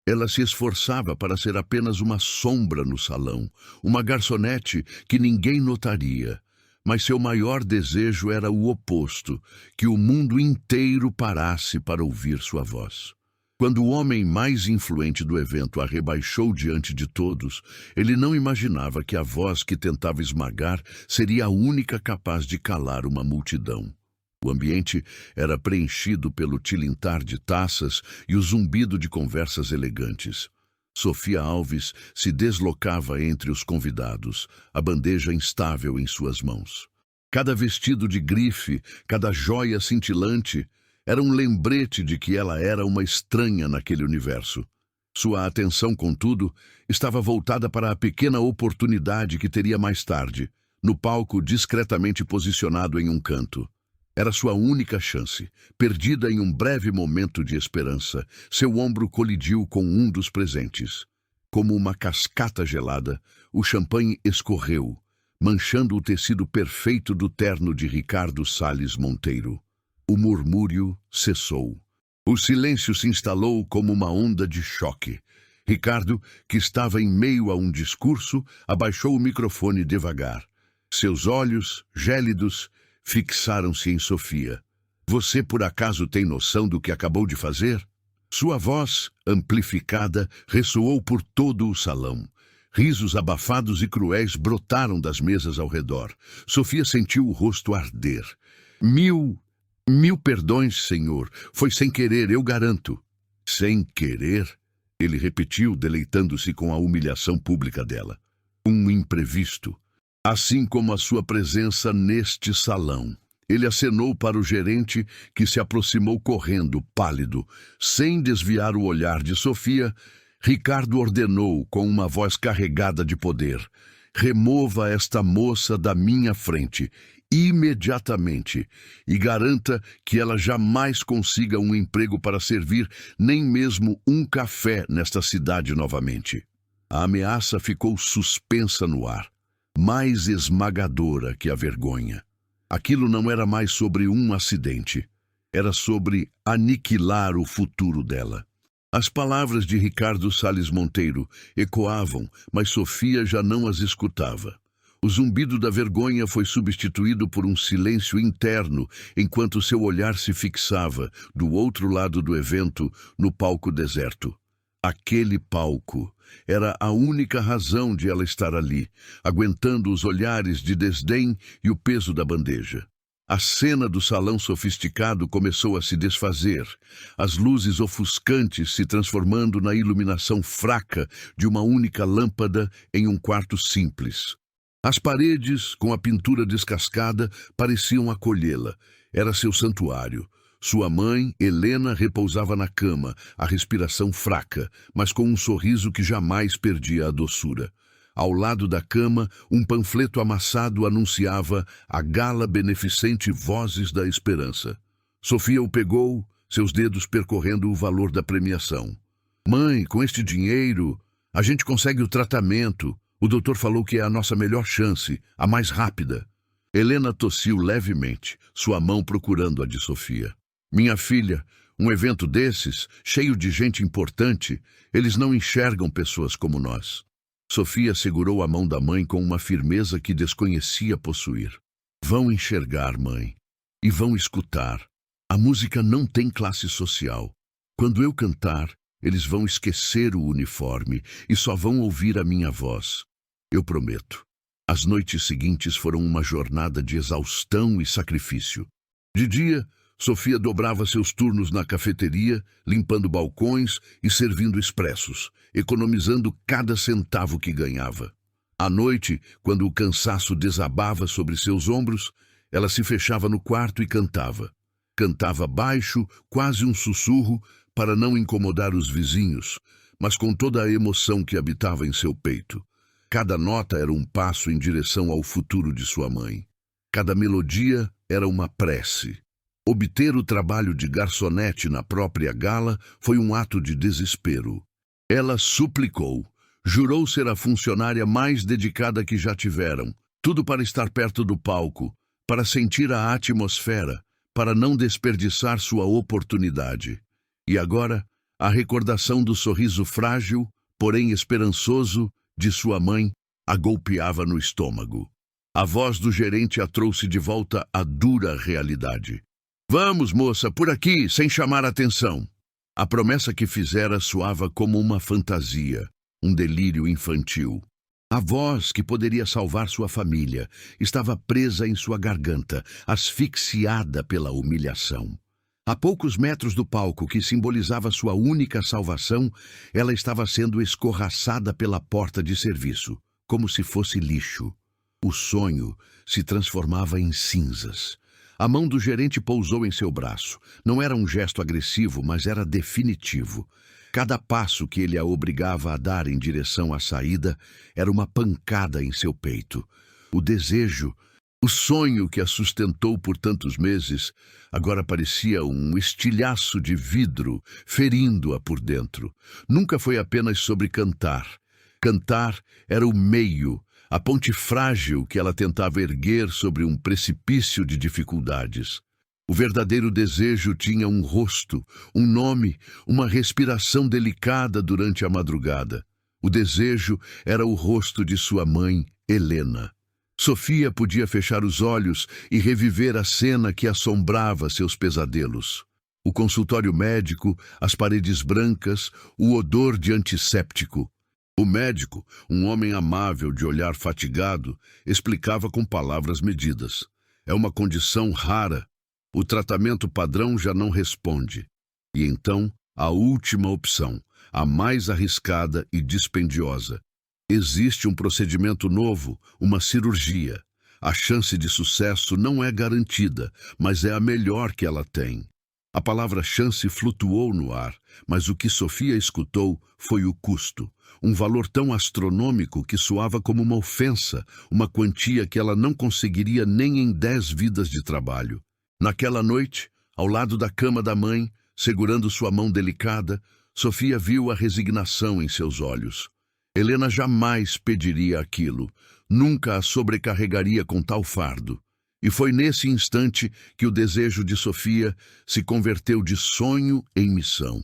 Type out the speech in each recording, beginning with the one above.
Ela se esforçava para ser apenas uma sombra no salão, uma garçonete que ninguém notaria. Mas seu maior desejo era o oposto, que o mundo inteiro parasse para ouvir sua voz. Quando o homem mais influente do evento a rebaixou diante de todos, ele não imaginava que a voz que tentava esmagar seria a única capaz de calar uma multidão. O ambiente era preenchido pelo tilintar de taças e o zumbido de conversas elegantes. Sofia Alves se deslocava entre os convidados, a bandeja instável em suas mãos. Cada vestido de grife, cada joia cintilante, era um lembrete de que ela era uma estranha naquele universo. Sua atenção, contudo, estava voltada para a pequena oportunidade que teria mais tarde, no palco discretamente posicionado em um canto. Era sua única chance. Perdida em um breve momento de esperança, seu ombro colidiu com um dos presentes. Como uma cascata gelada, o champanhe escorreu, manchando o tecido perfeito do terno de Ricardo Salles Monteiro. O murmúrio cessou. O silêncio se instalou como uma onda de choque. Ricardo, que estava em meio a um discurso, abaixou o microfone devagar. Seus olhos, gélidos, fixaram-se em Sofia. Você por acaso tem noção do que acabou de fazer? Sua voz, amplificada, ressoou por todo o salão. Risos abafados e cruéis brotaram das mesas ao redor. Sofia sentiu o rosto arder. Mil perdões, senhor. Foi sem querer, eu garanto. Sem querer? Ele repetiu, deleitando-se com a humilhação pública dela. Um imprevisto. Assim como a sua presença neste salão. Ele acenou para o gerente, que se aproximou correndo, pálido. Sem desviar o olhar de Sofia, Ricardo ordenou com uma voz carregada de poder: remova esta moça da minha frente, imediatamente, e garanta que ela jamais consiga um emprego para servir nem mesmo um café nesta cidade novamente. A ameaça ficou suspensa no ar, mais esmagadora que a vergonha. Aquilo não era mais sobre um acidente, era sobre aniquilar o futuro dela. As palavras de Ricardo Salles Monteiro ecoavam, mas Sofia já não as escutava. O zumbido da vergonha foi substituído por um silêncio interno, enquanto seu olhar se fixava, do outro lado do evento, no palco deserto. Aquele palco era a única razão de ela estar ali, aguentando os olhares de desdém e o peso da bandeja. A cena do salão sofisticado começou a se desfazer, as luzes ofuscantes se transformando na iluminação fraca de uma única lâmpada em um quarto simples. As paredes, com a pintura descascada, pareciam acolhê-la. Era seu santuário. Sua mãe, Helena, repousava na cama, a respiração fraca, mas com um sorriso que jamais perdia a doçura. Ao lado da cama, um panfleto amassado anunciava a gala beneficente Vozes da Esperança. Sofia o pegou, seus dedos percorrendo o valor da premiação. Mãe, com este dinheiro, a gente consegue o tratamento. O doutor falou que é a nossa melhor chance, a mais rápida. Helena tossiu levemente, sua mão procurando a de Sofia. Minha filha, um evento desses, cheio de gente importante, eles não enxergam pessoas como nós. Sofia segurou a mão da mãe com uma firmeza que desconhecia possuir. Vão enxergar, mãe, e vão escutar. A música não tem classe social. Quando eu cantar, eles vão esquecer o uniforme e só vão ouvir a minha voz. Eu prometo. As noites seguintes foram uma jornada de exaustão e sacrifício. De dia, Sofia dobrava seus turnos na cafeteria, limpando balcões e servindo expressos, economizando cada centavo que ganhava. À noite, quando o cansaço desabava sobre seus ombros, ela se fechava no quarto e cantava. Cantava baixo, quase um sussurro, para não incomodar os vizinhos, mas com toda a emoção que habitava em seu peito. Cada nota era um passo em direção ao futuro de sua mãe. Cada melodia era uma prece. Obter o trabalho de garçonete na própria gala foi um ato de desespero. Ela suplicou, jurou ser a funcionária mais dedicada que já tiveram, tudo para estar perto do palco, para sentir a atmosfera, para não desperdiçar sua oportunidade. E agora, a recordação do sorriso frágil, porém esperançoso, de sua mãe a golpeava no estômago. A voz do gerente a trouxe de volta à dura realidade. Vamos, moça, por aqui, sem chamar atenção. A promessa que fizera soava como uma fantasia, um delírio infantil. A voz que poderia salvar sua família estava presa em sua garganta, asfixiada pela humilhação. A poucos metros do palco que simbolizava sua única salvação, ela estava sendo escorraçada pela porta de serviço, como se fosse lixo. O sonho se transformava em cinzas. A mão do gerente pousou em seu braço. Não era um gesto agressivo, mas era definitivo. Cada passo que ele a obrigava a dar em direção à saída era uma pancada em seu peito. O desejo, o sonho que a sustentou por tantos meses, agora parecia um estilhaço de vidro, ferindo-a por dentro. Nunca foi apenas sobre cantar. Cantar era o meio, a ponte frágil que ela tentava erguer sobre um precipício de dificuldades. O verdadeiro desejo tinha um rosto, um nome, uma respiração delicada durante a madrugada. O desejo era o rosto de sua mãe, Helena. Sofia podia fechar os olhos e reviver a cena que assombrava seus pesadelos. O consultório médico, as paredes brancas, o odor de antisséptico. O médico, um homem amável de olhar fatigado, explicava com palavras medidas. É uma condição rara. O tratamento padrão já não responde. E então, a última opção, a mais arriscada e dispendiosa. Existe um procedimento novo, uma cirurgia. A chance de sucesso não é garantida, mas é a melhor que ela tem. A palavra chance flutuou no ar, mas o que Sofia escutou foi o custo. Um valor tão astronômico que soava como uma ofensa, uma quantia que ela não conseguiria nem em 10 vidas de trabalho. Naquela noite, ao lado da cama da mãe, segurando sua mão delicada, Sofia viu a resignação em seus olhos. Helena jamais pediria aquilo, nunca a sobrecarregaria com tal fardo. E foi nesse instante que o desejo de Sofia se converteu de sonho em missão.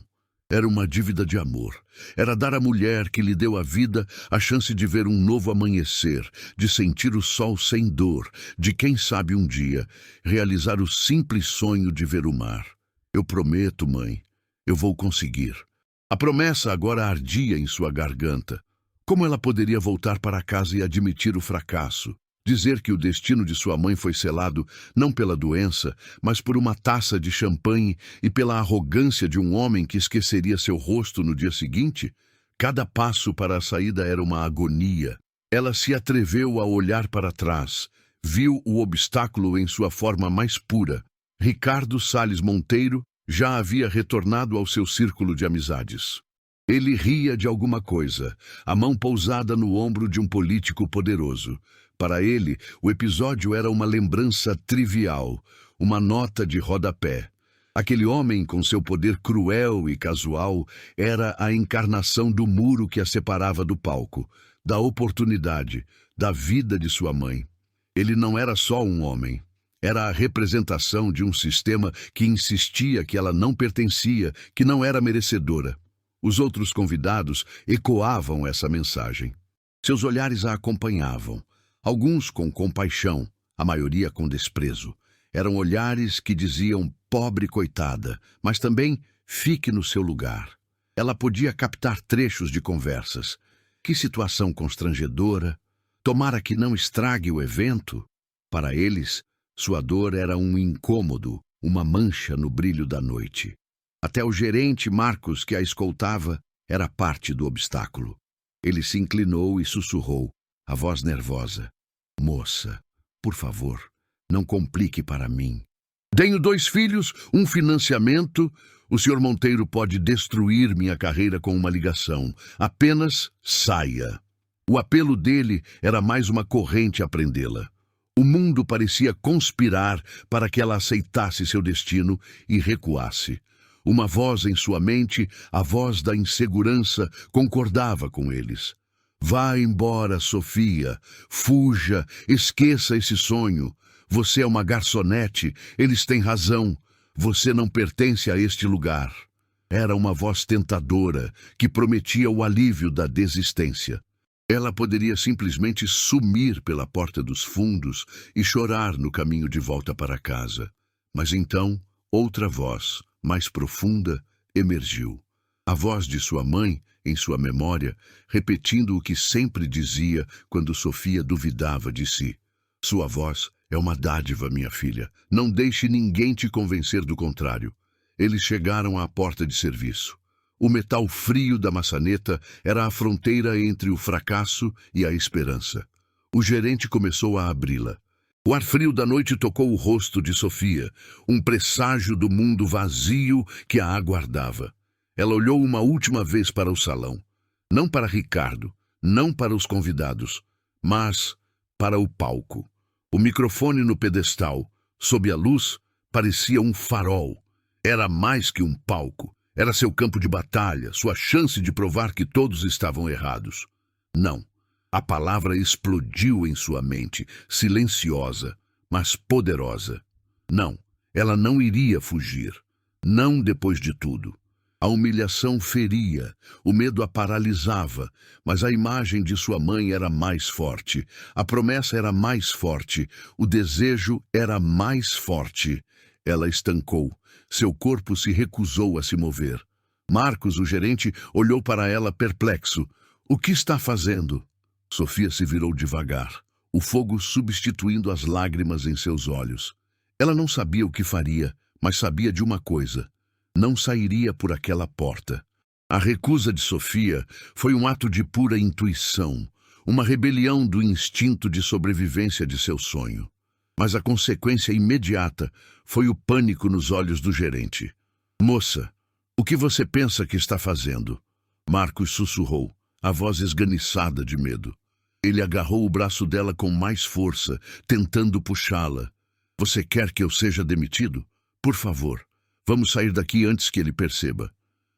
Era uma dívida de amor. Era dar à mulher que lhe deu a vida a chance de ver um novo amanhecer, de sentir o sol sem dor, de quem sabe um dia realizar o simples sonho de ver o mar. Eu prometo, mãe, eu vou conseguir. A promessa agora ardia em sua garganta. Como ela poderia voltar para casa e admitir o fracasso? Dizer que o destino de sua mãe foi selado não pela doença, mas por uma taça de champanhe e pela arrogância de um homem que esqueceria seu rosto no dia seguinte? Cada passo para a saída era uma agonia. Ela se atreveu a olhar para trás, viu o obstáculo em sua forma mais pura. Ricardo Salles Monteiro já havia retornado ao seu círculo de amizades. Ele ria de alguma coisa, a mão pousada no ombro de um político poderoso. Para ele, o episódio era uma lembrança trivial, uma nota de rodapé. Aquele homem, com seu poder cruel e casual, era a encarnação do muro que a separava do palco, da oportunidade, da vida de sua mãe. Ele não era só um homem. Era a representação de um sistema que insistia que ela não pertencia, que não era merecedora. Os outros convidados ecoavam essa mensagem. Seus olhares a acompanhavam, alguns com compaixão, a maioria com desprezo. Eram olhares que diziam pobre coitada, mas também fique no seu lugar. Ela podia captar trechos de conversas. Que situação constrangedora. Tomara que não estrague o evento. Para eles, sua dor era um incômodo, uma mancha no brilho da noite. Até o gerente Marcos, que a escoltava, era parte do obstáculo. Ele se inclinou e sussurrou, a voz nervosa. Moça, por favor, não complique para mim. Tenho 2 filhos, um financiamento. O Sr. Monteiro pode destruir minha carreira com uma ligação. Apenas saia. O apelo dele era mais uma corrente a prendê-la. O mundo parecia conspirar para que ela aceitasse seu destino e recuasse. Uma voz em sua mente, a voz da insegurança, concordava com eles. Vá embora, Sofia. Fuja, esqueça esse sonho. Você é uma garçonete, eles têm razão. Você não pertence a este lugar. Era uma voz tentadora que prometia o alívio da desistência. Ela poderia simplesmente sumir pela porta dos fundos e chorar no caminho de volta para casa. Mas então, outra voz, mais profunda, emergiu. A voz de sua mãe, em sua memória, repetindo o que sempre dizia quando Sofia duvidava de si. Sua voz é uma dádiva, minha filha. Não deixe ninguém te convencer do contrário. Eles chegaram à porta de serviço. O metal frio da maçaneta era a fronteira entre o fracasso e a esperança. O gerente começou a abri-la. O ar frio da noite tocou o rosto de Sofia, um presságio do mundo vazio que a aguardava. Ela olhou uma última vez para o salão. Não para Ricardo, não para os convidados, mas para o palco. O microfone no pedestal, sob a luz, parecia um farol. Era mais que um palco. Era seu campo de batalha, sua chance de provar que todos estavam errados. Não. A palavra explodiu em sua mente, silenciosa, mas poderosa. Não, ela não iria fugir. Não depois de tudo. A humilhação feria, o medo a paralisava, mas a imagem de sua mãe era mais forte, a promessa era mais forte, o desejo era mais forte. Ela estancou. Seu corpo se recusou a se mover. Marcos, o gerente, olhou para ela perplexo. O que está fazendo? Sofia se virou devagar, o fogo substituindo as lágrimas em seus olhos. Ela não sabia o que faria, mas sabia de uma coisa. Não sairia por aquela porta. A recusa de Sofia foi um ato de pura intuição, uma rebelião do instinto de sobrevivência de seu sonho. Mas a consequência imediata foi o pânico nos olhos do gerente. Moça, o que você pensa que está fazendo? Marcos sussurrou, a voz esganiçada de medo. Ele agarrou o braço dela com mais força, tentando puxá-la. Você quer que eu seja demitido? Por favor, vamos sair daqui antes que ele perceba.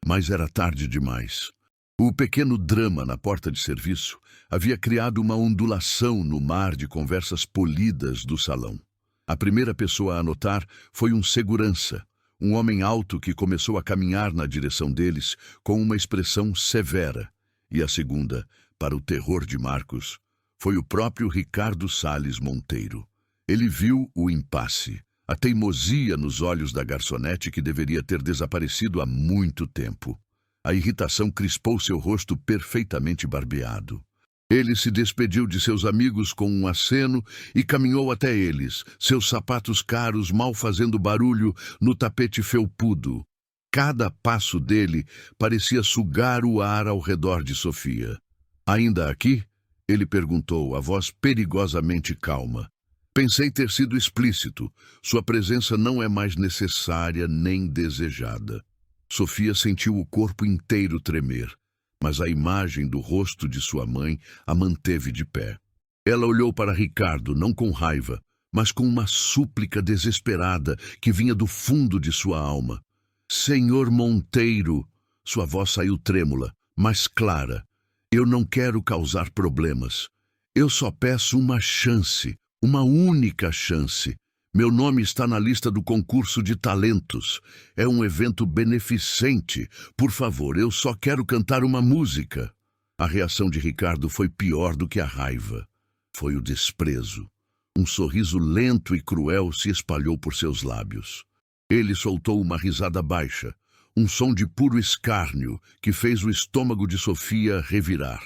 Mas era tarde demais. O pequeno drama na porta de serviço havia criado uma ondulação no mar de conversas polidas do salão. A primeira pessoa a notar foi um segurança, um homem alto que começou a caminhar na direção deles com uma expressão severa. E a segunda, para o terror de Marcos, foi o próprio Ricardo Salles Monteiro. Ele viu o impasse, a teimosia nos olhos da garçonete que deveria ter desaparecido há muito tempo. A irritação crispou seu rosto perfeitamente barbeado. Ele se despediu de seus amigos com um aceno e caminhou até eles, seus sapatos caros mal fazendo barulho no tapete felpudo. Cada passo dele parecia sugar o ar ao redor de Sofia. Ainda aqui? Ele perguntou, a voz perigosamente calma. Pensei ter sido explícito. Sua presença não é mais necessária nem desejada. Sofia sentiu o corpo inteiro tremer, mas a imagem do rosto de sua mãe a manteve de pé. Ela olhou para Ricardo, não com raiva, mas com uma súplica desesperada que vinha do fundo de sua alma. Senhor Monteiro, sua voz saiu trêmula, mas clara. Eu não quero causar problemas. Eu só peço uma chance, uma única chance. Meu nome está na lista do concurso de talentos. É um evento beneficente. Por favor, eu só quero cantar uma música. A reação de Ricardo foi pior do que a raiva. Foi o desprezo. Um sorriso lento e cruel se espalhou por seus lábios. Ele soltou uma risada baixa, um som de puro escárnio que fez o estômago de Sofia revirar.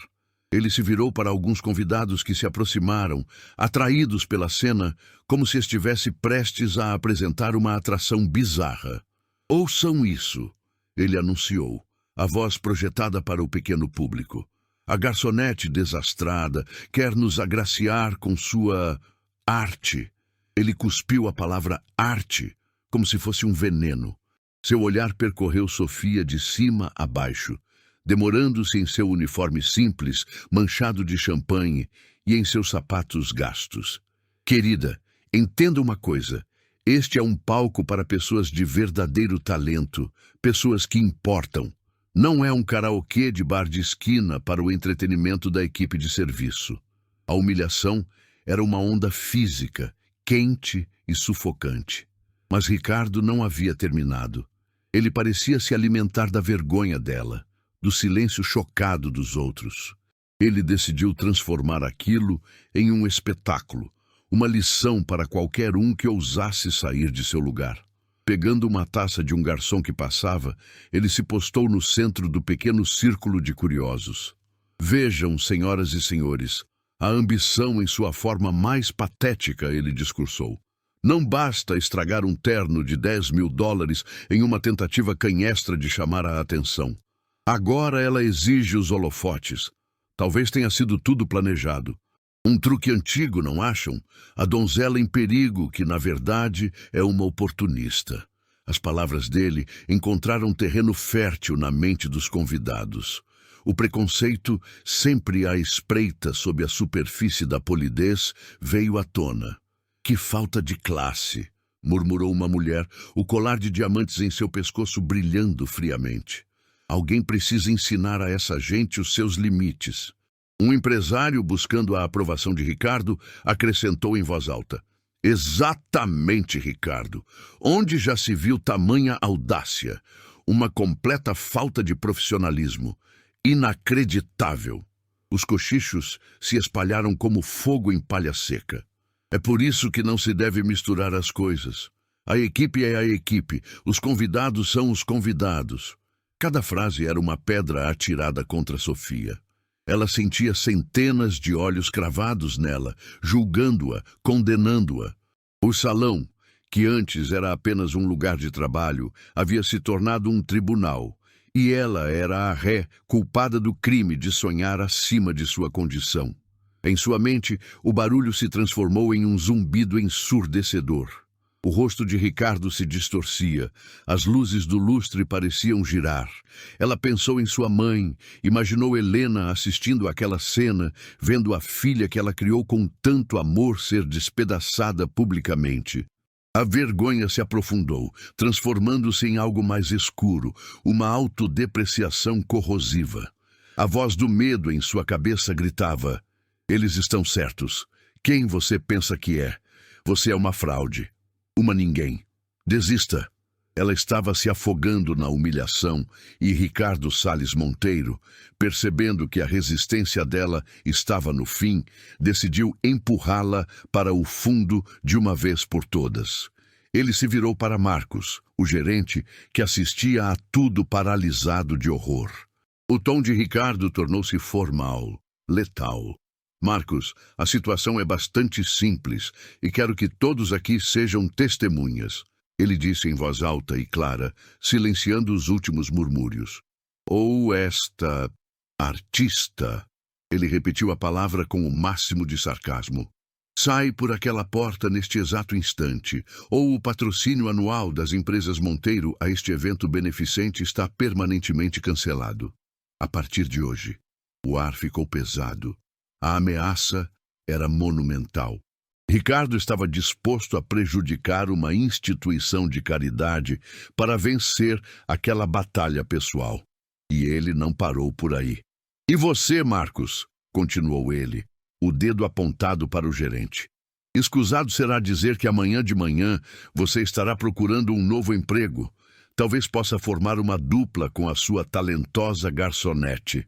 Ele se virou para alguns convidados que se aproximaram, atraídos pela cena, como se estivesse prestes a apresentar uma atração bizarra. Ouçam isso, ele anunciou, a voz projetada para o pequeno público. A garçonete desastrada quer nos agraciar com sua arte. Ele cuspiu a palavra arte, como se fosse um veneno. Seu olhar percorreu Sofia de cima a baixo, demorando-se em seu uniforme simples, manchado de champanhe, e em seus sapatos gastos. Querida, entenda uma coisa. Este é um palco para pessoas de verdadeiro talento, pessoas que importam. Não é um karaokê de bar de esquina para o entretenimento da equipe de serviço. A humilhação era uma onda física, quente e sufocante. Mas Ricardo não havia terminado. Ele parecia se alimentar da vergonha dela, do silêncio chocado dos outros. Ele decidiu transformar aquilo em um espetáculo, uma lição para qualquer um que ousasse sair de seu lugar. Pegando uma taça de um garçom que passava, ele se postou no centro do pequeno círculo de curiosos. Vejam, senhoras e senhores, a ambição em sua forma mais patética, ele discursou. Não basta estragar um terno de $10.000 em uma tentativa canhestra de chamar a atenção. Agora ela exige os holofotes. Talvez tenha sido tudo planejado. Um truque antigo, não acham? A donzela em perigo, que na verdade é uma oportunista. As palavras dele encontraram terreno fértil na mente dos convidados. O preconceito, sempre à espreita sob a superfície da polidez, veio à tona. Que falta de classe, murmurou uma mulher, o colar de diamantes em seu pescoço brilhando friamente. Alguém precisa ensinar a essa gente os seus limites. Um empresário, buscando a aprovação de Ricardo, acrescentou em voz alta. Exatamente, Ricardo. Onde já se viu tamanha audácia? Uma completa falta de profissionalismo. Inacreditável. Os cochichos se espalharam como fogo em palha seca. É por isso que não se deve misturar as coisas. A equipe é a equipe, os convidados são os convidados. Cada frase era uma pedra atirada contra Sofia. Ela sentia centenas de olhos cravados nela, julgando-a, condenando-a. O salão, que antes era apenas um lugar de trabalho, havia se tornado um tribunal, e ela era a ré culpada do crime de sonhar acima de sua condição. Em sua mente, o barulho se transformou em um zumbido ensurdecedor. O rosto de Ricardo se distorcia, as luzes do lustre pareciam girar. Ela pensou em sua mãe, imaginou Helena assistindo àquela cena, vendo a filha que ela criou com tanto amor ser despedaçada publicamente. A vergonha se aprofundou, transformando-se em algo mais escuro, uma autodepreciação corrosiva. A voz do medo em sua cabeça gritava: eles estão certos. Quem você pensa que é? Você é uma fraude. Uma ninguém. Desista. Ela estava se afogando na humilhação e Ricardo Salles Monteiro, percebendo que a resistência dela estava no fim, decidiu empurrá-la para o fundo de uma vez por todas. Ele se virou para Marcos, o gerente, que assistia a tudo paralisado de horror. O tom de Ricardo tornou-se formal, letal. Marcos, a situação é bastante simples e quero que todos aqui sejam testemunhas, ele disse em voz alta e clara, silenciando os últimos murmúrios. Ou esta artista, ele repetiu a palavra com o máximo de sarcasmo, sai por aquela porta neste exato instante, ou o patrocínio anual das empresas Monteiro a este evento beneficente está permanentemente cancelado. A partir de hoje, o ar ficou pesado. A ameaça era monumental. Ricardo estava disposto a prejudicar uma instituição de caridade para vencer aquela batalha pessoal. E ele não parou por aí. E você, Marcos? Continuou ele, o dedo apontado para o gerente. Escusado será dizer que amanhã de manhã você estará procurando um novo emprego. Talvez possa formar uma dupla com a sua talentosa garçonete.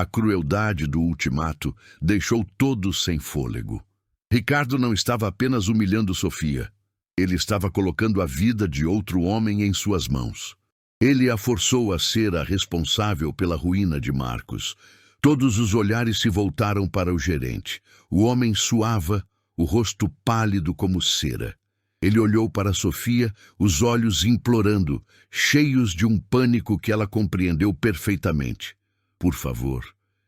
A crueldade do ultimato deixou todos sem fôlego. Ricardo não estava apenas humilhando Sofia. Ele estava colocando a vida de outro homem em suas mãos. Ele a forçou a ser a responsável pela ruína de Marcos. Todos os olhares se voltaram para o gerente. O homem suava, o rosto pálido como cera. Ele olhou para Sofia, os olhos implorando, cheios de um pânico que ela compreendeu perfeitamente. Por favor,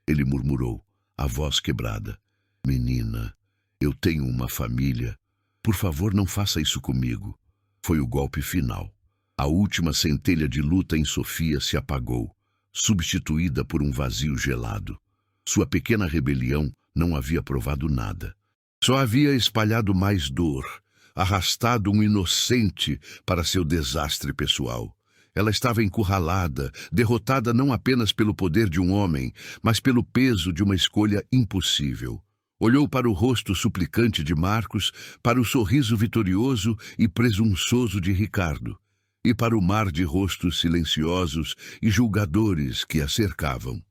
ele murmurou, a voz quebrada. Menina, eu tenho uma família. Por favor, não faça isso comigo. Foi o golpe final. A última centelha de luta em Sofia se apagou, substituída por um vazio gelado. Sua pequena rebelião não havia provado nada. Só havia espalhado mais dor, arrastado um inocente para seu desastre pessoal. Ela estava encurralada, derrotada não apenas pelo poder de um homem, mas pelo peso de uma escolha impossível. Olhou para o rosto suplicante de Marcos, para o sorriso vitorioso e presunçoso de Ricardo. e para o mar de rostos silenciosos e julgadores que a cercavam.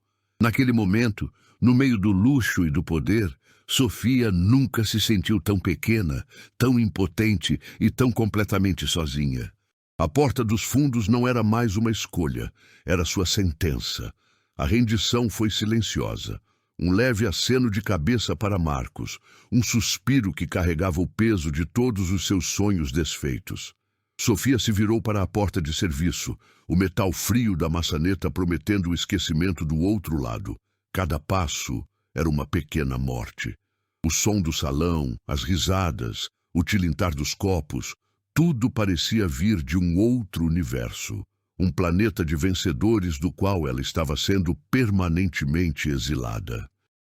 Naquele momento, no meio do luxo e do poder, Sofia nunca se sentiu tão pequena, tão impotente e tão completamente sozinha. A porta dos fundos não era mais uma escolha, era sua sentença. A rendição foi silenciosa. Um leve aceno de cabeça para Marcos, um suspiro que carregava o peso de todos os seus sonhos desfeitos. Sofia se virou para a porta de serviço, o metal frio da maçaneta prometendo o esquecimento do outro lado. Cada passo era uma pequena morte. O som do salão, as risadas, o tilintar dos copos, tudo parecia vir de um outro universo. Um planeta de vencedores do qual ela estava sendo permanentemente exilada.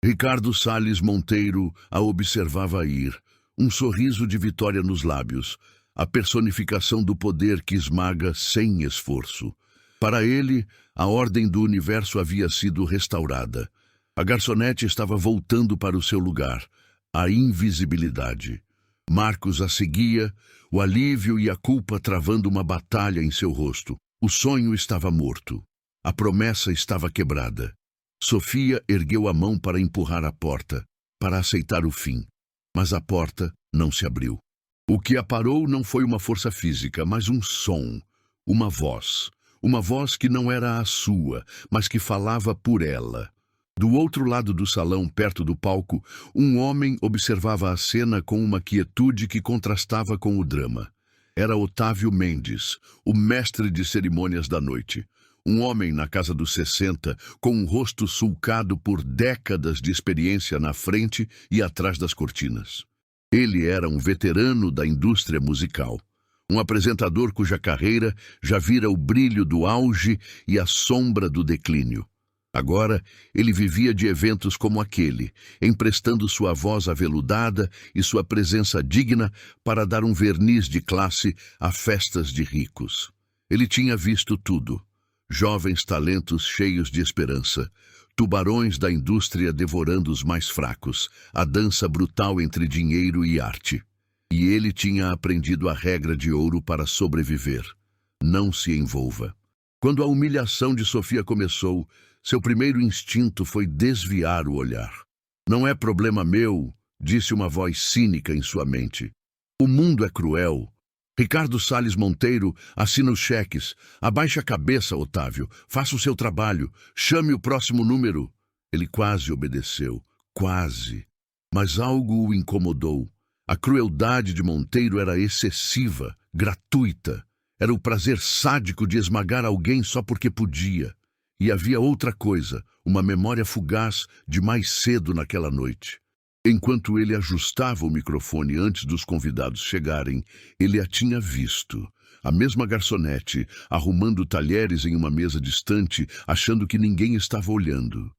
Ricardo Salles Monteiro a observava ir, um sorriso de vitória nos lábios, a personificação do poder que esmaga sem esforço. Para ele, a ordem do universo havia sido restaurada. A garçonete estava voltando para o seu lugar, a invisibilidade. Marcos a seguia, o alívio e a culpa travando uma batalha em seu rosto. O sonho estava morto. A promessa estava quebrada. Sofia ergueu a mão para empurrar a porta, para aceitar o fim. Mas a porta não se abriu. O que a parou não foi uma força física, mas um som, uma voz. Uma voz que não era a sua, mas que falava por ela. Do outro lado do salão, perto do palco, um homem observava a cena com uma quietude que contrastava com o drama. Era Otávio Mendes, o mestre de cerimônias da noite. Um homem na casa dos 60, com um rosto sulcado por décadas de experiência na frente e atrás das cortinas. Ele era um veterano da indústria musical. Um apresentador cuja carreira já vira o brilho do auge e a sombra do declínio. Agora, ele vivia de eventos como aquele, emprestando sua voz aveludada e sua presença digna para dar um verniz de classe a festas de ricos. Ele tinha visto tudo. Jovens talentos cheios de esperança, tubarões da indústria devorando os mais fracos, a dança brutal entre dinheiro e arte. E ele tinha aprendido a regra de ouro para sobreviver. Não se envolva. Quando a humilhação de Sofia começou, seu primeiro instinto foi desviar o olhar. Não é problema meu, disse uma voz cínica em sua mente. O mundo é cruel. Ricardo Salles Monteiro assina os cheques. Abaixe a cabeça, Otávio. Faça o seu trabalho. Chame o próximo número. Ele quase obedeceu. Quase. Mas algo o incomodou. A crueldade de Monteiro era excessiva, gratuita. Era o prazer sádico de esmagar alguém só porque podia. E havia outra coisa, uma memória fugaz de mais cedo naquela noite. Enquanto ele ajustava o microfone antes dos convidados chegarem, ele a tinha visto. A mesma garçonete, arrumando talheres em uma mesa distante, achando que ninguém estava olhando.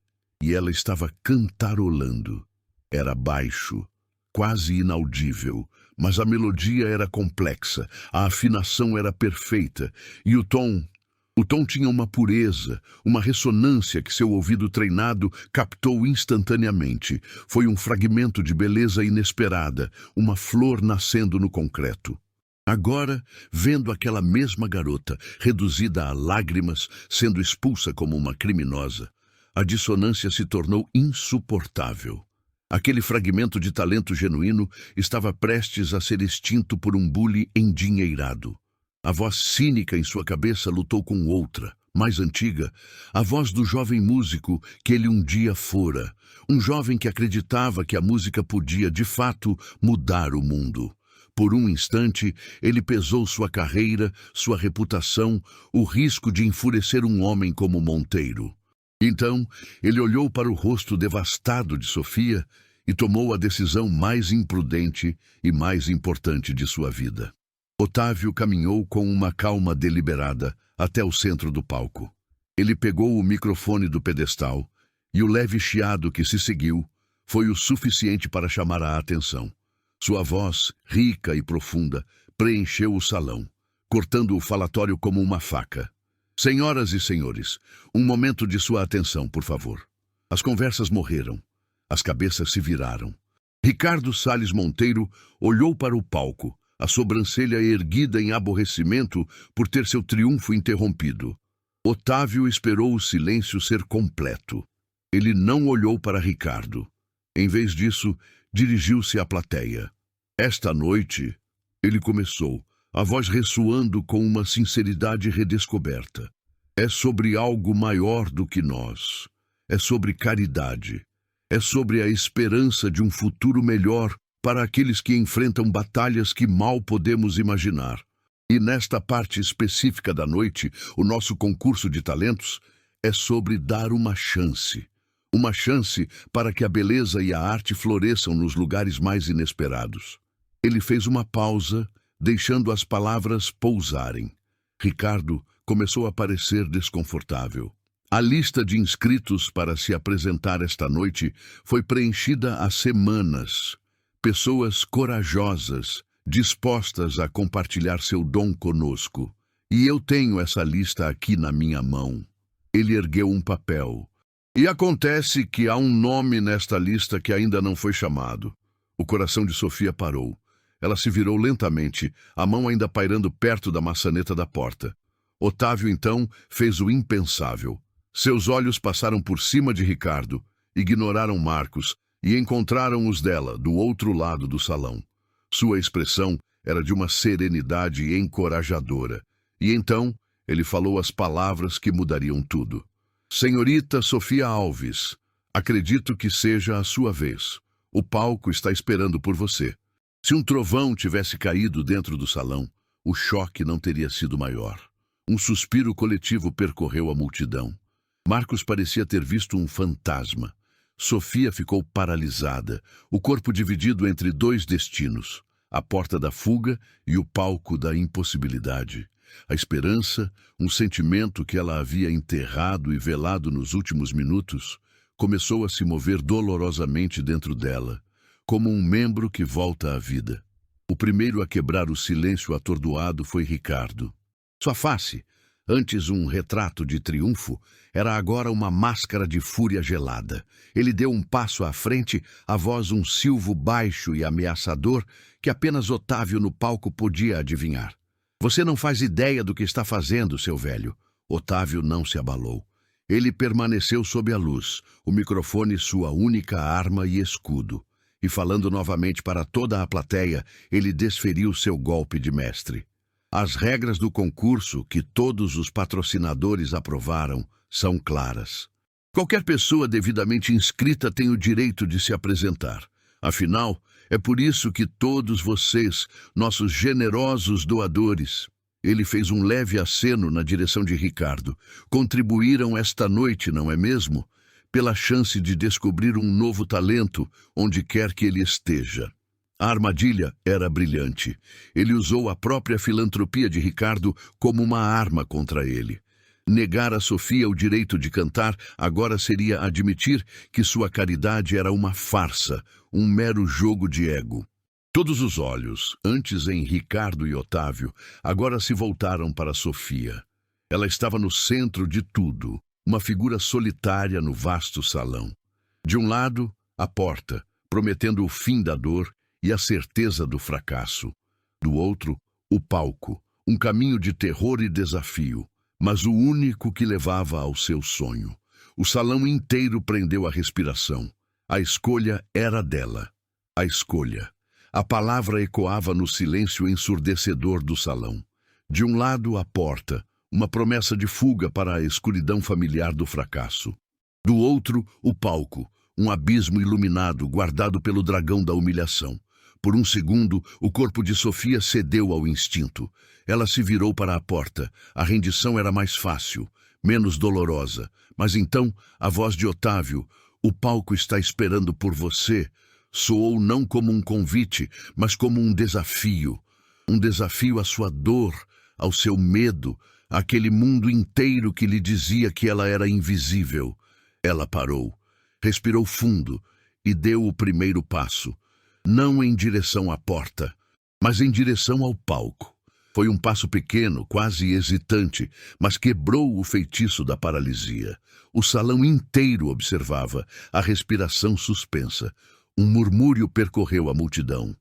E ela estava cantarolando. Era baixo, quase inaudível, mas a melodia era complexa, a afinação era perfeita, e o tom tinha uma pureza, uma ressonância que seu ouvido treinado captou instantaneamente. Foi um fragmento de beleza inesperada, uma flor nascendo no concreto. Agora, vendo aquela mesma garota, reduzida a lágrimas, sendo expulsa como uma criminosa, a dissonância se tornou insuportável. Aquele fragmento de talento genuíno estava prestes a ser extinto por um bule endinheirado. A voz cínica em sua cabeça lutou com outra, mais antiga, a voz do jovem músico que ele um dia fora, um jovem que acreditava que a música podia, de fato, mudar o mundo. Por um instante, ele pesou sua carreira, sua reputação, o risco de enfurecer um homem como Monteiro. Então, ele olhou para o rosto devastado de Sofia e tomou a decisão mais imprudente e mais importante de sua vida. Otávio caminhou com uma calma deliberada até o centro do palco. Ele pegou o microfone do pedestal e o leve chiado que se seguiu foi o suficiente para chamar a atenção. Sua voz, rica e profunda, preencheu o salão, cortando o falatório como uma faca. Senhoras e senhores, um momento de sua atenção, por favor. As conversas morreram. As cabeças se viraram. Ricardo Salles Monteiro olhou para o palco, a sobrancelha erguida em aborrecimento por ter seu triunfo interrompido. Otávio esperou o silêncio ser completo. Ele não olhou para Ricardo. Em vez disso, dirigiu-se à plateia. Esta noite, ele começou, a voz ressoando com uma sinceridade redescoberta. É sobre algo maior do que nós. É sobre caridade. É sobre a esperança de um futuro melhor para aqueles que enfrentam batalhas que mal podemos imaginar. E nesta parte específica da noite, o nosso concurso de talentos é sobre dar uma chance. Uma chance para que a beleza e a arte floresçam nos lugares mais inesperados. Ele fez uma pausa, deixando as palavras pousarem. Ricardo começou a parecer desconfortável. A lista de inscritos para se apresentar esta noite foi preenchida há semanas. Pessoas corajosas, dispostas a compartilhar seu dom conosco. E eu tenho essa lista aqui na minha mão. Ele ergueu um papel. E acontece que há um nome nesta lista que ainda não foi chamado. O coração de Sofia parou. Ela se virou lentamente, a mão ainda pairando perto da maçaneta da porta. Otávio, então, fez o impensável. Seus olhos passaram por cima de Ricardo, ignoraram Marcos e encontraram os dela, do outro lado do salão. Sua expressão era de uma serenidade encorajadora. E então, ele falou as palavras que mudariam tudo. Senhorita Sofia Alves, acredito que seja a sua vez. O palco está esperando por você. Se um trovão tivesse caído dentro do salão, o choque não teria sido maior. Um suspiro coletivo percorreu a multidão. Marcos parecia ter visto um fantasma. Sofia ficou paralisada, o corpo dividido entre dois destinos, a porta da fuga e o palco da impossibilidade. A esperança, um sentimento que ela havia enterrado e velado nos últimos minutos, começou a se mover dolorosamente dentro dela, como um membro que volta à vida. O primeiro a quebrar o silêncio atordoado foi Ricardo. Sua face, antes um retrato de triunfo, era agora uma máscara de fúria gelada. Ele deu um passo à frente, a voz um silvo baixo e ameaçador que apenas Otávio no palco podia adivinhar. Você não faz ideia do que está fazendo, seu velho. Otávio não se abalou. Ele permaneceu sob a luz, o microfone sua única arma e escudo. E falando novamente para toda a plateia, ele desferiu seu golpe de mestre. As regras do concurso, que todos os patrocinadores aprovaram, são claras. Qualquer pessoa devidamente inscrita tem o direito de se apresentar. Afinal, é por isso que todos vocês, nossos generosos doadores, ele fez um leve aceno na direção de Ricardo, contribuíram esta noite, não é mesmo? Pela chance de descobrir um novo talento onde quer que ele esteja. A armadilha era brilhante. Ele usou a própria filantropia de Ricardo como uma arma contra ele. Negar a Sofia o direito de cantar agora seria admitir que sua caridade era uma farsa, um mero jogo de ego. Todos os olhos, antes em Ricardo e Otávio, agora se voltaram para Sofia. Ela estava no centro de tudo, uma figura solitária no vasto salão. De um lado, a porta, prometendo o fim da dor e a certeza do fracasso. Do outro, o palco, um caminho de terror e desafio, mas o único que levava ao seu sonho. O salão inteiro prendeu a respiração. A escolha era dela. A escolha. A palavra ecoava no silêncio ensurdecedor do salão. De um lado, a porta, uma promessa de fuga para a escuridão familiar do fracasso. Do outro, o palco, um abismo iluminado guardado pelo dragão da humilhação. Por um segundo, o corpo de Sofia cedeu ao instinto. Ela se virou para a porta. A rendição era mais fácil, menos dolorosa. Mas então, a voz de Otávio, "O palco está esperando por você", soou não como um convite, mas como um desafio. Um desafio à sua dor, ao seu medo, àquele mundo inteiro que lhe dizia que ela era invisível. Ela parou, respirou fundo e deu o primeiro passo. Não em direção à porta, mas em direção ao palco. Foi um passo pequeno, quase hesitante, mas quebrou o feitiço da paralisia. O salão inteiro observava, a respiração suspensa. Um murmúrio percorreu a multidão.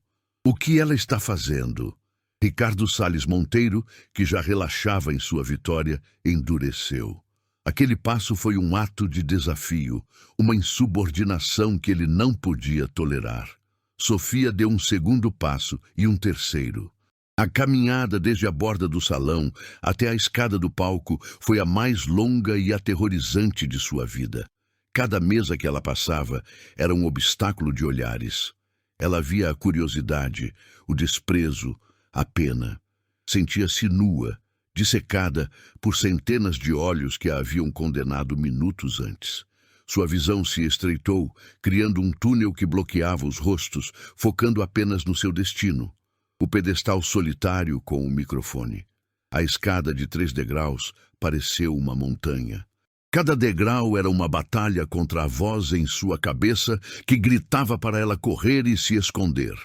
O que ela está fazendo? Ricardo Salles Monteiro, que já relaxava em sua vitória, endureceu. Aquele passo foi um ato de desafio, uma insubordinação que ele não podia tolerar. Sofia deu um segundo passo e um terceiro. A caminhada desde a borda do salão até a escada do palco foi a mais longa e aterrorizante de sua vida. Cada mesa que ela passava era um obstáculo de olhares. Ela via a curiosidade, o desprezo, a pena. Sentia-se nua, dissecada por centenas de olhos que a haviam condenado minutos antes. Sua visão se estreitou, criando um túnel que bloqueava os rostos, focando apenas no seu destino. O pedestal solitário com o microfone. A escada de 3 degraus pareceu uma montanha. Cada degrau era uma batalha contra a voz em sua cabeça que gritava para ela correr e se esconder.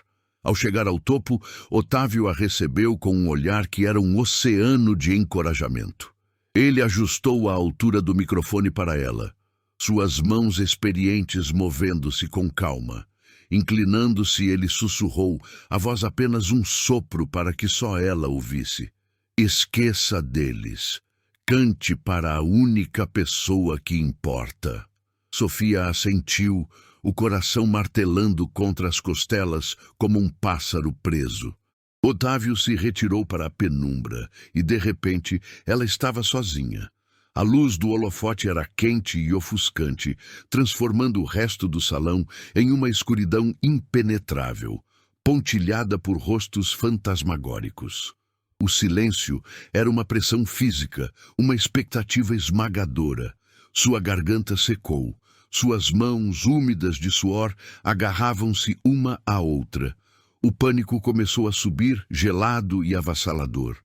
Ao chegar ao topo, Otávio a recebeu com um olhar que era um oceano de encorajamento. Ele ajustou a altura do microfone para ela, suas mãos experientes movendo-se com calma. Inclinando-se, ele sussurrou, a voz apenas um sopro para que só ela ouvisse. Esqueça deles. Cante para a única pessoa que importa. Sofia assentiu, o coração martelando contra as costelas como um pássaro preso. Otávio se retirou para a penumbra e, de repente, ela estava sozinha. A luz do holofote era quente e ofuscante, transformando o resto do salão em uma escuridão impenetrável, pontilhada por rostos fantasmagóricos. O silêncio era uma pressão física, uma expectativa esmagadora. Sua garganta secou. Suas mãos, úmidas de suor, agarravam-se uma à outra. O pânico começou a subir, gelado e avassalador.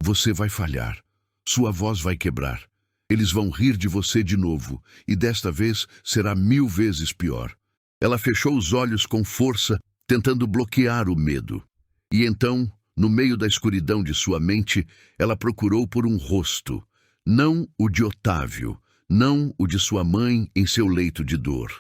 Você vai falhar. Sua voz vai quebrar. Eles vão rir de você de novo, e desta vez será 1000 vezes pior. Ela fechou os olhos com força, tentando bloquear o medo. E então, no meio da escuridão de sua mente, ela procurou por um rosto. Não o de Otávio, não o de sua mãe em seu leito de dor,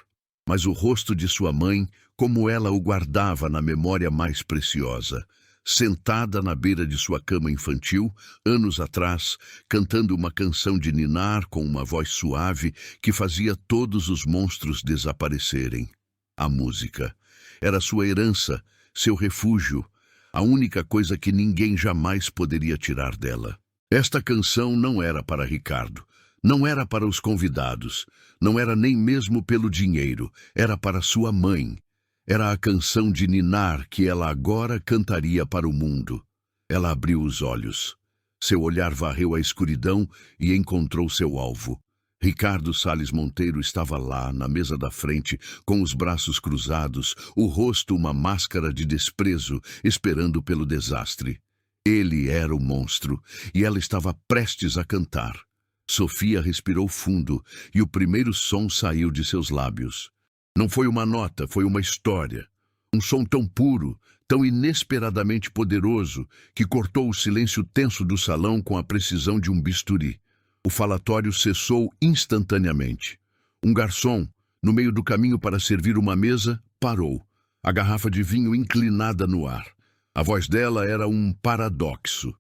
mas o rosto de sua mãe como ela o guardava na memória mais preciosa, sentada na beira de sua cama infantil, anos atrás, cantando uma canção de ninar com uma voz suave que fazia todos os monstros desaparecerem. A música era sua herança, seu refúgio, a única coisa que ninguém jamais poderia tirar dela. Esta canção não era para Ricardo, não era para os convidados, não era nem mesmo pelo dinheiro, era para sua mãe. Era a canção de ninar que ela agora cantaria para o mundo. Ela abriu os olhos. Seu olhar varreu a escuridão e encontrou seu alvo. Ricardo Salles Monteiro estava lá, na mesa da frente, com os braços cruzados, o rosto uma máscara de desprezo, esperando pelo desastre. Ele era o monstro, e ela estava prestes a cantar. Sofia respirou fundo, e o primeiro som saiu de seus lábios. Não foi uma nota, foi uma história. Um som tão puro, tão inesperadamente poderoso, que cortou o silêncio tenso do salão com a precisão de um bisturi. O falatório cessou instantaneamente. Um garçom, no meio do caminho para servir uma mesa, parou, a garrafa de vinho inclinada no ar. A voz dela era um paradoxo.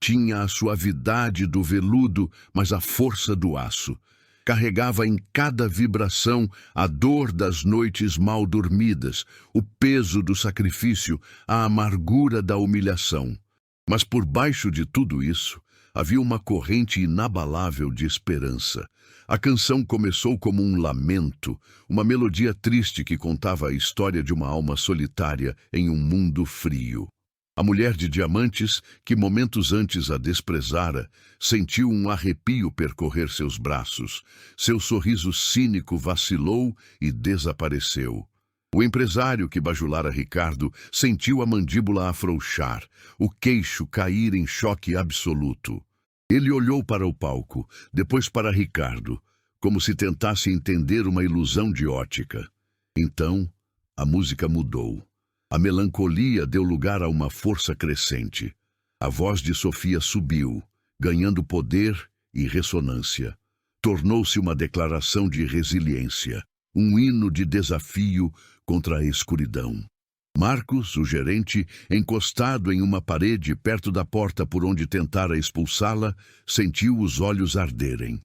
Tinha a suavidade do veludo, mas a força do aço. Carregava em cada vibração a dor das noites mal dormidas, o peso do sacrifício, a amargura da humilhação. Mas por baixo de tudo isso, havia uma corrente inabalável de esperança. A canção começou como um lamento, uma melodia triste que contava a história de uma alma solitária em um mundo frio. A mulher de diamantes, que momentos antes a desprezara, sentiu um arrepio percorrer seus braços. Seu sorriso cínico vacilou e desapareceu. O empresário que bajulara Ricardo sentiu a mandíbula afrouxar, o queixo cair em choque absoluto. Ele olhou para o palco, depois para Ricardo, como se tentasse entender uma ilusão de ótica. Então, a música mudou. A melancolia deu lugar a uma força crescente. A voz de Sofia subiu, ganhando poder e ressonância. Tornou-se uma declaração de resiliência, um hino de desafio contra a escuridão. Marcos, o gerente, encostado em uma parede perto da porta por onde tentara expulsá-la, sentiu os olhos arderem.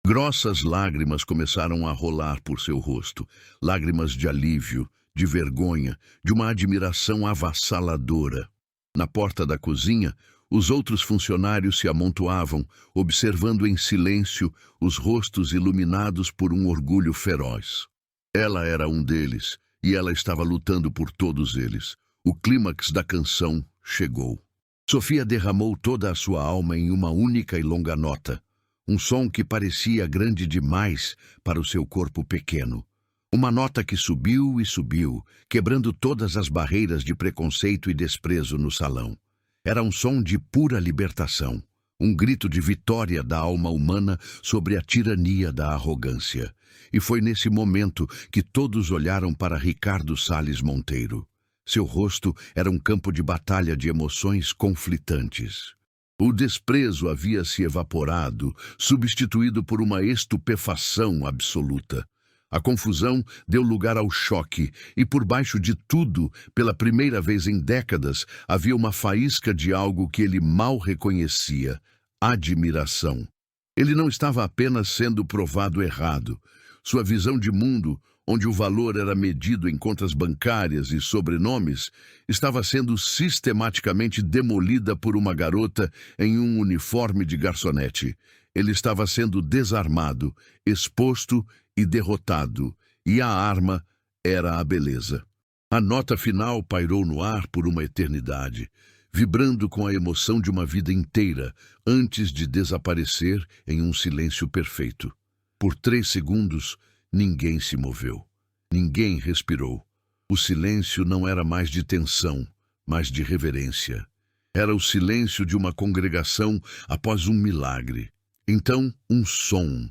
Grossas lágrimas começaram a rolar por seu rosto, lágrimas de alívio, de vergonha, de uma admiração avassaladora. Na porta da cozinha, os outros funcionários se amontoavam, observando em silêncio os rostos iluminados por um orgulho feroz. Ela era um deles, e ela estava lutando por todos eles. O clímax da canção chegou. Sofia derramou toda a sua alma em uma única e longa nota, um som que parecia grande demais para o seu corpo pequeno. Uma nota que subiu e subiu, quebrando todas as barreiras de preconceito e desprezo no salão. Era um som de pura libertação, um grito de vitória da alma humana sobre a tirania da arrogância. E foi nesse momento que todos olharam para Ricardo Salles Monteiro. Seu rosto era um campo de batalha de emoções conflitantes. O desprezo havia se evaporado, substituído por uma estupefação absoluta. A confusão deu lugar ao choque, e por baixo de tudo, pela primeira vez em décadas, havia uma faísca de algo que ele mal reconhecia: admiração. Ele não estava apenas sendo provado errado. Sua visão de mundo, onde o valor era medido em contas bancárias e sobrenomes, estava sendo sistematicamente demolida por uma garota em um uniforme de garçonete. Ele estava sendo desarmado, exposto e derrotado, e a arma era a beleza. A nota final pairou no ar por uma eternidade, vibrando com a emoção de uma vida inteira, antes de desaparecer em um silêncio perfeito. Por 3 segundos, ninguém se moveu. Ninguém respirou. O silêncio não era mais de tensão, mas de reverência. Era o silêncio de uma congregação após um milagre. Então, um som.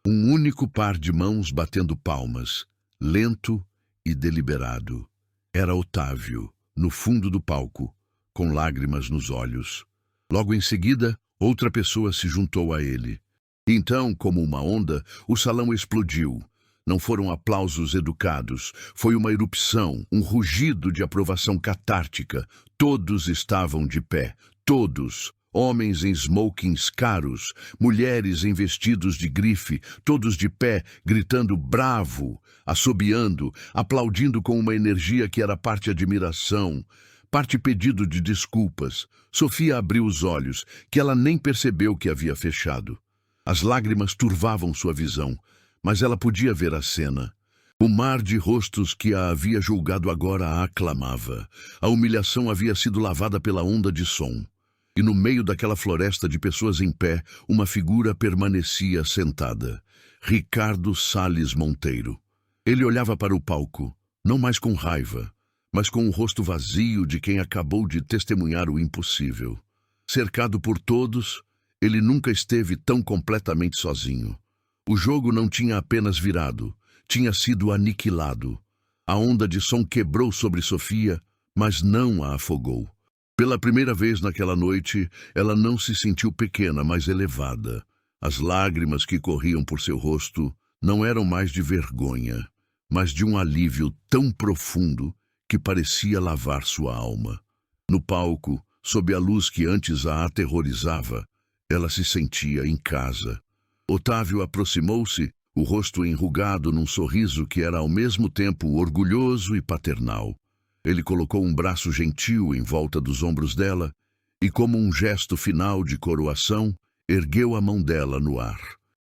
Um único par de mãos batendo palmas, lento e deliberado. Era Otávio, no fundo do palco, com lágrimas nos olhos. Logo em seguida, outra pessoa se juntou a ele. Então, como uma onda, o salão explodiu. Não foram aplausos educados, foi uma erupção, um rugido de aprovação catártica. Todos estavam de pé, todos. Homens em smokings caros, mulheres em vestidos de grife, todos de pé, gritando bravo, assobiando, aplaudindo com uma energia que era parte admiração, parte pedido de desculpas. Sofia abriu os olhos, que ela nem percebeu que havia fechado. As lágrimas turvavam sua visão, mas ela podia ver a cena. O mar de rostos que a havia julgado agora a aclamava. A humilhação havia sido lavada pela onda de som. E no meio daquela floresta de pessoas em pé, uma figura permanecia sentada. Ricardo Salles Monteiro. Ele olhava para o palco, não mais com raiva, mas com o rosto vazio de quem acabou de testemunhar o impossível. Cercado por todos, ele nunca esteve tão completamente sozinho. O jogo não tinha apenas virado, tinha sido aniquilado. A onda de som quebrou sobre Sofia, mas não a afogou. Pela primeira vez naquela noite, ela não se sentiu pequena, mas elevada. As lágrimas que corriam por seu rosto não eram mais de vergonha, mas de um alívio tão profundo que parecia lavar sua alma. No palco, sob a luz que antes a aterrorizava, ela se sentia em casa. Otávio aproximou-se, o rosto enrugado num sorriso que era ao mesmo tempo orgulhoso e paternal. Ele colocou um braço gentil em volta dos ombros dela e, como um gesto final de coroação, ergueu a mão dela no ar.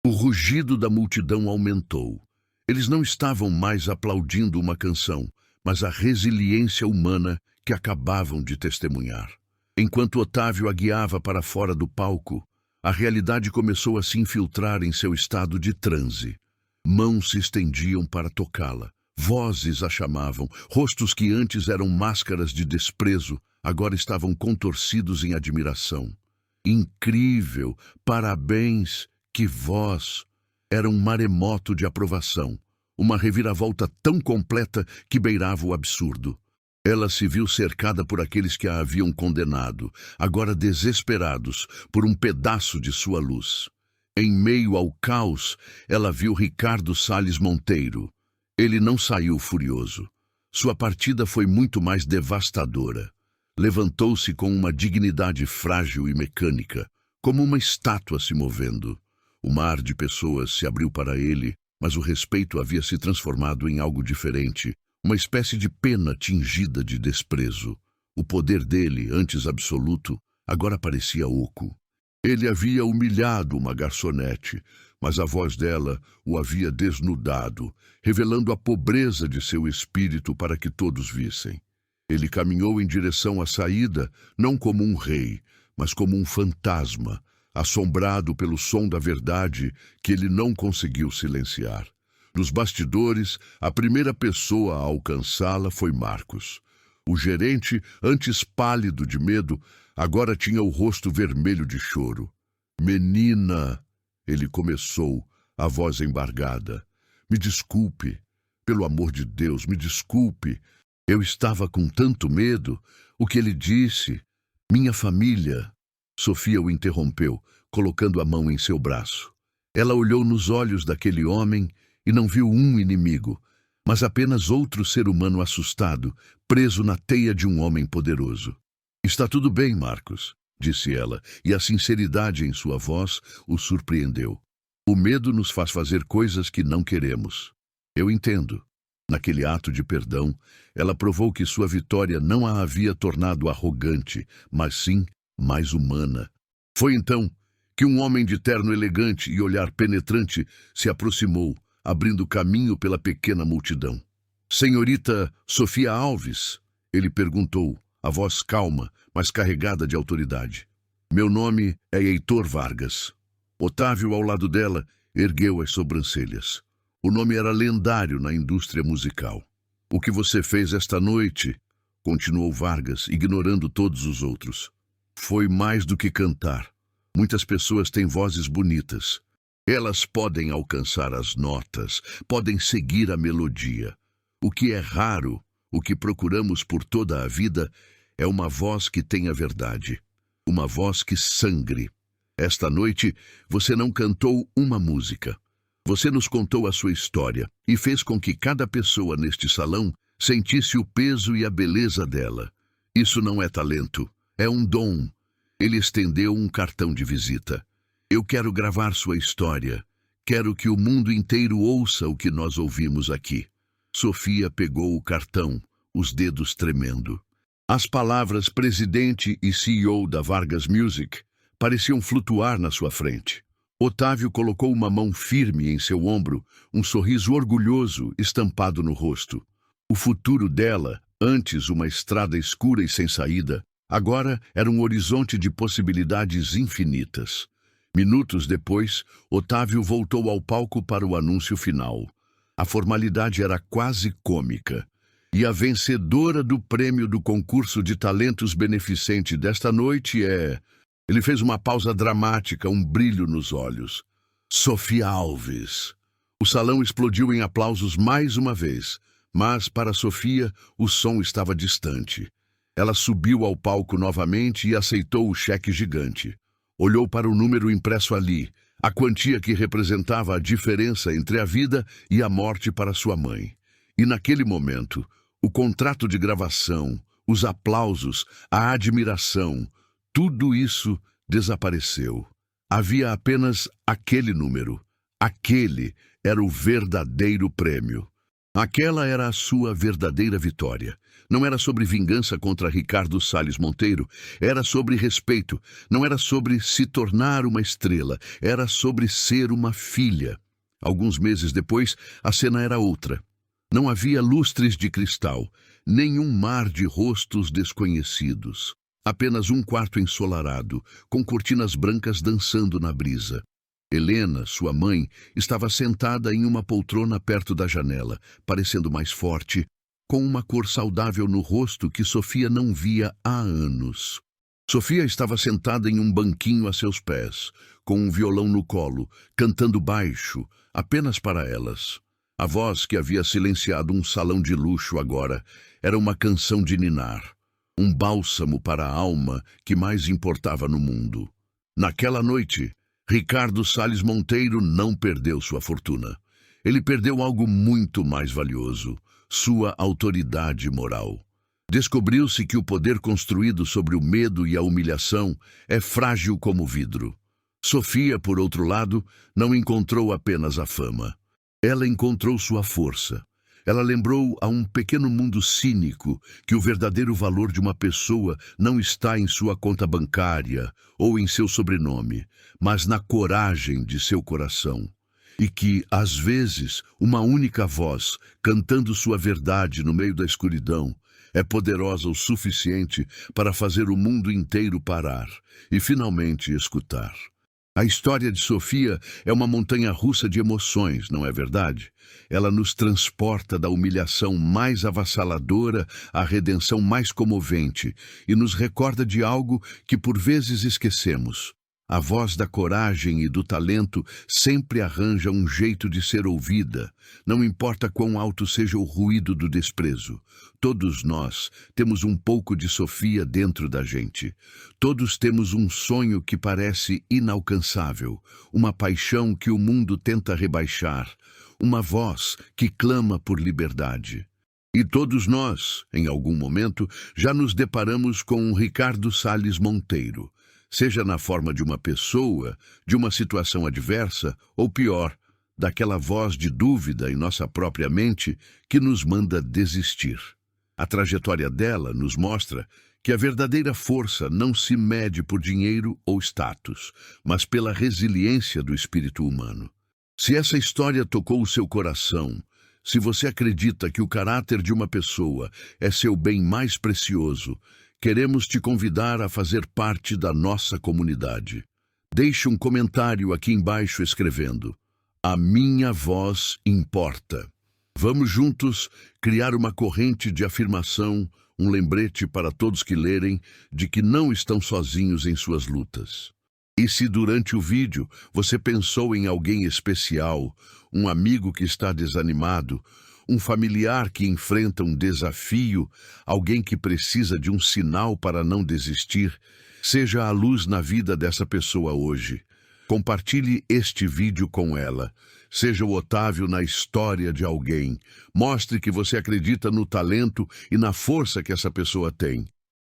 O rugido da multidão aumentou. Eles não estavam mais aplaudindo uma canção, mas a resiliência humana que acabavam de testemunhar. Enquanto Otávio a guiava para fora do palco, a realidade começou a se infiltrar em seu estado de transe. Mãos se estendiam para tocá-la. Vozes a chamavam, rostos que antes eram máscaras de desprezo, agora estavam contorcidos em admiração. Incrível! Parabéns! Que voz! Era um maremoto de aprovação, uma reviravolta tão completa que beirava o absurdo. Ela se viu cercada por aqueles que a haviam condenado, agora desesperados por um pedaço de sua luz. Em meio ao caos, ela viu Ricardo Salles Monteiro. Ele não saiu furioso, Sua partida foi muito mais devastadora. Levantou-se com uma dignidade frágil e mecânica, como uma estátua se movendo. O mar de pessoas se abriu para ele, mas o respeito havia se transformado em algo diferente, uma espécie de pena tingida de desprezo. O poder dele, antes absoluto, agora parecia oco. Ele havia humilhado uma garçonete, mas a voz dela o havia desnudado, revelando a pobreza de seu espírito para que todos vissem. Ele caminhou em direção à saída, não como um rei, mas como um fantasma, assombrado pelo som da verdade que ele não conseguiu silenciar. Nos bastidores, a primeira pessoa a alcançá-la foi Marcos. O gerente, antes pálido de medo, agora tinha o rosto vermelho de choro. "Menina", ele começou, a voz embargada. "Me desculpe. Pelo amor de Deus, me desculpe. Eu estava com tanto medo. O que ele disse? Minha família." Sofia o interrompeu, colocando a mão em seu braço. Ela olhou nos olhos daquele homem e não viu um inimigo, mas apenas outro ser humano assustado, preso na teia de um homem poderoso. "Está tudo bem, Marcos", disse ela, e a sinceridade em sua voz o surpreendeu. "O medo nos faz fazer coisas que não queremos. Eu entendo." Naquele ato de perdão, ela provou que sua vitória não a havia tornado arrogante, mas sim mais humana. Foi então que um homem de terno elegante e olhar penetrante se aproximou, abrindo caminho pela pequena multidão. "Senhorita Sofia Alves?", ele perguntou, a voz calma, mas carregada de autoridade. "Meu nome é Heitor Vargas." Otávio, ao lado dela, ergueu as sobrancelhas. O nome era lendário na indústria musical. "O que você fez esta noite?", continuou Vargas, ignorando todos os outros. "Foi mais do que cantar. Muitas pessoas têm vozes bonitas. Elas podem alcançar as notas, podem seguir a melodia. O que é raro, o que procuramos por toda a vida, é uma voz que tenha verdade. Uma voz que sangre. Esta noite, você não cantou uma música. Você nos contou a sua história e fez com que cada pessoa neste salão sentisse o peso e a beleza dela. Isso não é talento, é um dom." Ele estendeu um cartão de visita. "Eu quero gravar sua história. Quero que o mundo inteiro ouça o que nós ouvimos aqui." Sofia pegou o cartão, os dedos tremendo. As palavras presidente e CEO da Vargas Music pareciam flutuar na sua frente. Otávio colocou uma mão firme em seu ombro, um sorriso orgulhoso estampado no rosto. O futuro dela, antes uma estrada escura e sem saída, agora era um horizonte de possibilidades infinitas. Minutos depois, Otávio voltou ao palco para o anúncio final. A formalidade era quase cômica. "E a vencedora do prêmio do concurso de talentos beneficente desta noite é..." Ele fez uma pausa dramática, um brilho nos olhos. "Sofia Alves." O salão explodiu em aplausos mais uma vez, mas, para Sofia, o som estava distante. Ela subiu ao palco novamente e aceitou o cheque gigante. Olhou para o número impresso ali, a quantia que representava a diferença entre a vida e a morte para sua mãe. E naquele momento, o contrato de gravação, os aplausos, a admiração, tudo isso desapareceu. Havia apenas aquele número. Aquele era o verdadeiro prêmio. Aquela era a sua verdadeira vitória. Não era sobre vingança contra Ricardo Salles Monteiro, era sobre respeito. Não era sobre se tornar uma estrela, era sobre ser uma filha. Alguns meses depois, a cena era outra. Não havia lustres de cristal, nenhum mar de rostos desconhecidos. Apenas um quarto ensolarado, com cortinas brancas dançando na brisa. Helena, sua mãe, estava sentada em uma poltrona perto da janela, parecendo mais forte, com uma cor saudável no rosto que Sofia não via há anos. Sofia estava sentada em um banquinho a seus pés, com um violão no colo, cantando baixo, apenas para elas. A voz que havia silenciado um salão de luxo agora era uma canção de ninar, um bálsamo para a alma que mais importava no mundo. Naquela noite, Ricardo Salles Monteiro não perdeu sua fortuna. Ele perdeu algo muito mais valioso, sua autoridade moral. Descobriu-se que o poder construído sobre o medo e a humilhação é frágil como vidro. Sofia, por outro lado, não encontrou apenas a fama. Ela encontrou sua força. Ela lembrou a um pequeno mundo cínico que o verdadeiro valor de uma pessoa não está em sua conta bancária ou em seu sobrenome, mas na coragem de seu coração. E que, às vezes, uma única voz, cantando sua verdade no meio da escuridão, é poderosa o suficiente para fazer o mundo inteiro parar e finalmente escutar. A história de Sofia é uma montanha-russa de emoções, não é verdade? Ela nos transporta da humilhação mais avassaladora à redenção mais comovente e nos recorda de algo que por vezes esquecemos. A voz da coragem e do talento sempre arranja um jeito de ser ouvida, não importa quão alto seja o ruído do desprezo. Todos nós temos um pouco de Sofia dentro da gente. Todos temos um sonho que parece inalcançável, uma paixão que o mundo tenta rebaixar, uma voz que clama por liberdade. E todos nós, em algum momento, já nos deparamos com um Ricardo Salles Monteiro, seja na forma de uma pessoa, de uma situação adversa, ou pior, daquela voz de dúvida em nossa própria mente que nos manda desistir. A trajetória dela nos mostra que a verdadeira força não se mede por dinheiro ou status, mas pela resiliência do espírito humano. Se essa história tocou o seu coração, se você acredita que o caráter de uma pessoa é seu bem mais precioso, queremos te convidar a fazer parte da nossa comunidade. Deixe um comentário aqui embaixo escrevendo: "A minha voz importa". Vamos juntos criar uma corrente de afirmação, um lembrete para todos que lerem de que não estão sozinhos em suas lutas. E se durante o vídeo você pensou em alguém especial, um amigo que está desanimado, um familiar que enfrenta um desafio, alguém que precisa de um sinal para não desistir, seja a luz na vida dessa pessoa hoje. Compartilhe este vídeo com ela. Seja o Otávio na história de alguém. Mostre que você acredita no talento e na força que essa pessoa tem.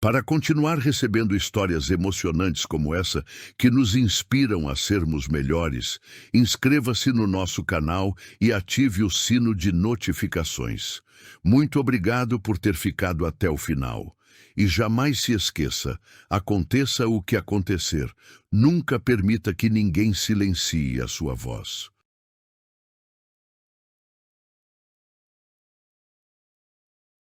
Para continuar recebendo histórias emocionantes como essa, que nos inspiram a sermos melhores, inscreva-se no nosso canal e ative o sino de notificações. Muito obrigado por ter ficado até o final. E jamais se esqueça, aconteça o que acontecer, nunca permita que ninguém silencie a sua voz.